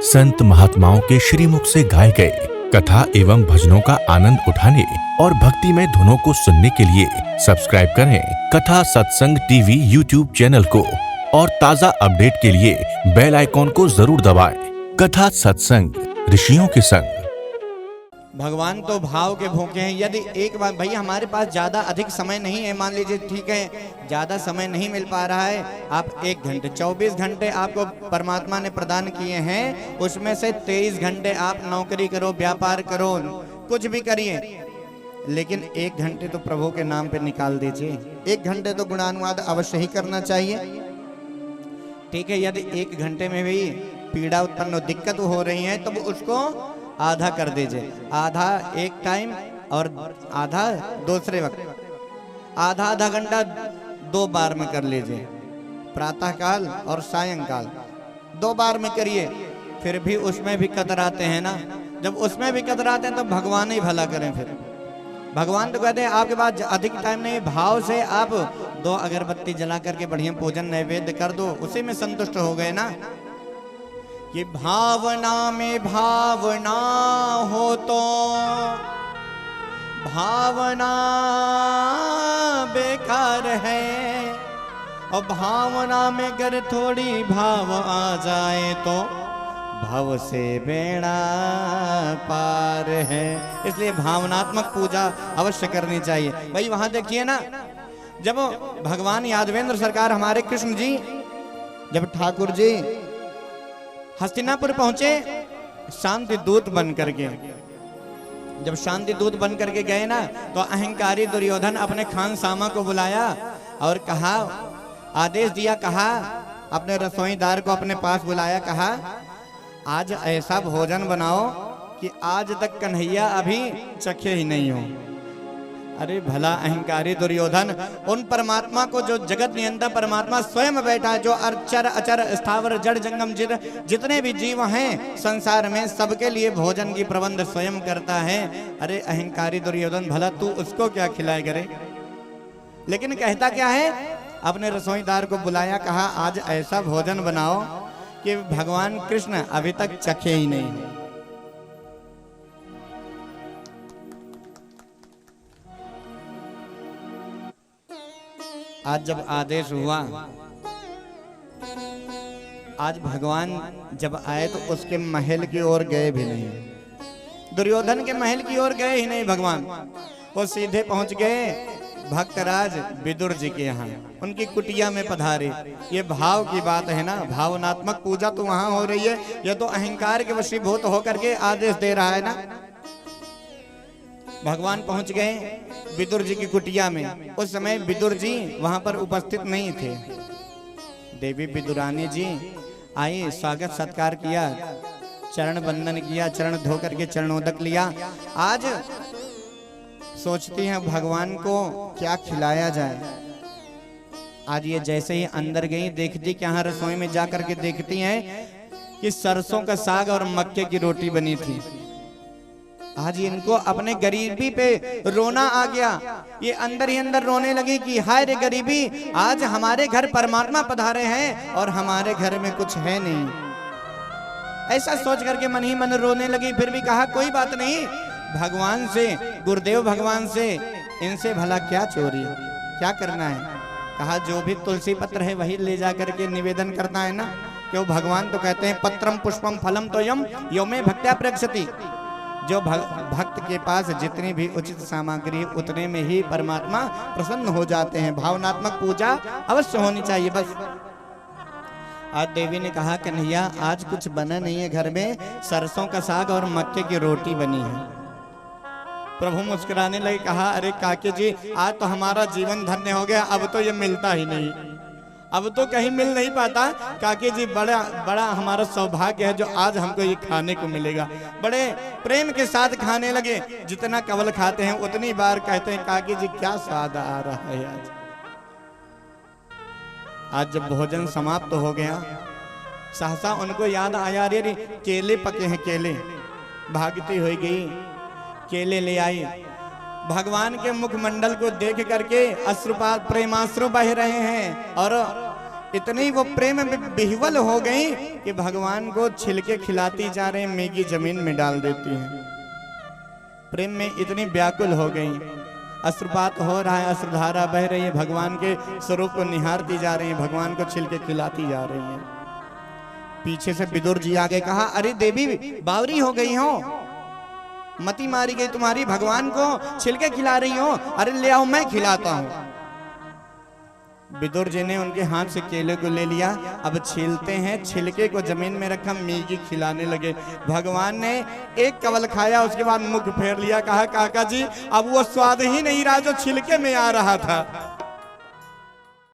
संत महात्माओं के श्रीमुख से गाए गए कथा एवं भजनों का आनंद उठाने और भक्तिमय धुनों को सुनने के लिए सब्सक्राइब करें कथा सत्संग टीवी यूट्यूब चैनल को और ताज़ा अपडेट के लिए बेल आइकॉन को जरूर दबाएं। कथा सत्संग ऋषियों के संग। भगवान तो भाव के भूखे हैं। यदि एक बार भैया हमारे पास ज़्यादा अधिक समय नहीं है, मान लीजिए ठीक है ज़्यादा समय नहीं मिल पा रहा है, आप 1 घंटे 24 घंटे आपको परमात्मा ने प्रदान किए हैं, उसमें से 23 घंटे आप नौकरी करो, व्यापार करो, कुछ भी करिए, लेकिन 1 घंटे तो प्रभु के नाम पे निकाल दीजिए। 1 घंटे तो गुणानुवाद अवश्य ही करना चाहिए। ठीक है, यदि 1 घंटे में भी पीड़ा उत्पन्न दिक्कत हो रही है तो उसको आधा कर दीजिए, आधा एक टाइम और आधा दूसरे वक्त, आधा घंटा 2 बार में कर लीजिए, प्रातः काल और सायंकाल 2 बार में करिए। फिर भी उसमें भी कतराते हैं ना, जब उसमें भी कतराते हैं तो भगवान ही भला करें। फिर भगवान तो कहते हैं आपके पास अधिक टाइम नहीं, भाव से आप 2 अगरबत्ती जला करके बढ़िया पूजन नैवेद्य कर दो, उसी में संतुष्ट हो गए ना। ये भावना में भावना हो तो भावना बेकार है, और भावना में अगर थोड़ी भाव आ जाए तो भव से बेड़ा पार है। इसलिए भावनात्मक पूजा अवश्य करनी चाहिए। भाई वहां देखिए ना, जब भगवान यादवेंद्र सरकार हमारे कृष्ण जी, जब ठाकुर जी हस्तिनापुर पहुंचे शांति दूत बन करके, जब शांति दूत बन करके गए ना, तो अहंकारी दुर्योधन अपने खान सामा को बुलाया और कहा, आदेश दिया, कहा अपने रसोईदार को अपने पास बुलाया, कहा आज ऐसा भोजन बनाओ कि आज तक कन्हैया अभी चखे ही नहीं हो। अरे भला अहंकारी दुर्योधन, उन परमात्मा को जो जगत नियंता परमात्मा स्वयं बैठा है, जो अचर अचर स्थावर जड़ जंगम जितने भी जीव हैं संसार में, सबके लिए भोजन की प्रबंध स्वयं करता है। अरे अहंकारी दुर्योधन, भला तू उसको क्या खिलाए करे। लेकिन कहता क्या है, अपने रसोईदार को बुलाया, कहा आज ऐसा भोजन बनाओ कि भगवान कृष्ण अभी तक चखे ही नहीं। आज जब आदेश हुआ, आज भगवान जब आए तो उसके महल की ओर गए भी नहीं, दुर्योधन के महल की ओर गए ही नहीं भगवान, वो सीधे पहुंच गए भक्तराज विदुर जी के यहाँ, उनकी कुटिया में पधारे। ये भाव की बात है ना, भावनात्मक पूजा तो वहां हो रही है, ये तो अहंकार के वशीभूत होकर के आदेश दे रहा है ना। भगवान पहुंच गए विदुर जी की कुटिया में। उस समय विदुर जी वहां पर उपस्थित नहीं थे। देवी विदुरानी जी आई, स्वागत सत्कार किया, चरण बंदन किया, चरण धो करके चरणोदक लिया। आज सोचती हैं भगवान को क्या खिलाया जाए। आज ये जैसे ही अंदर गई, देखती कि यहाँ रसोई में जा करके देखती हैं कि सरसों का साग और मक्के की रोटी बनी थी। आज इनको अपने गरीबी पे रोना आ गया, ये अंदर ही अंदर रोने लगी कि हाय रे गरीबी, आज हमारे घर परमात्मा पधारे हैं और हमारे घर में कुछ है नहीं। ऐसा सोच करके मन ही मन रोने लगी। फिर भी कहा कोई बात नहीं, भगवान से, गुरुदेव भगवान से, इनसे भला क्या चोरी, क्या करना है। कहा जो भी तुलसी पत्र है वही ले जा करके निवेदन करना है ना, क्यों भगवान तो कहते हैं पत्रम पुष्पम फलम तो यम योमे भक्त्या प्रक्षति। जो भक्त के पास जितनी भी उचित सामग्री, उतने में ही परमात्मा प्रसन्न हो जाते हैं। भावनात्मक पूजा अवश्य होनी चाहिए। बस आज देवी ने कहा, कन्हैया आज कुछ बना नहीं है घर में, सरसों का साग और मक्के की रोटी बनी है। प्रभु मुस्कुराने लगे, कहा अरे काके जी, आज तो हमारा जीवन धन्य हो गया, अब तो ये मिलता ही नहीं, अब तो कहीं मिल नहीं पाता। काके जी बड़ा बड़ा हमारा सौभाग्य है जो आज हमको ये खाने को मिलेगा। बड़े प्रेम के साथ खाने लगे, जितना कवल खाते हैं उतनी बार कहते हैं काके जी क्या स्वाद आ रहा है आज। आज जब भोजन समाप्त हो गया, सहसा उनको याद आया, अरे केले पके हैं, केले। भागती हुई गई, केले ले आई। भगवान के मुखमंडल को देख करके अश्रुपात प्रेमाश्रु बह रहे हैं और इतनी वो प्रेम में विह्वल हो गई कि भगवान को छिलके खिलाती जा रही, मैगी जमीन में डाल देती हैं। प्रेम में इतनी व्याकुल हो गई, अश्रुपात हो रहा है, अश्रुधारा बह रही है, भगवान के स्वरूप को निहारती जा रही है, भगवान को छिलके खिलाती जा रही है। पीछे से विदुर जी आगे कहा, अरे देवी बावरी हो गई हो, मती मारी गई तुम्हारी, भगवान को छिलके खिला रही हो, अरे ले आओ मैं खिलाता हूं। विदुर जी ने उनके हाथ से केले को ले लिया, अब छीलते हैं, छिलके को जमीन में रखा, मैगी खिलाने लगे। भगवान ने एक कवल खाया, उसके बाद मुख फेर लिया, कहा काका जी अब वो स्वाद ही नहीं रहा जो छिलके में आ रहा था।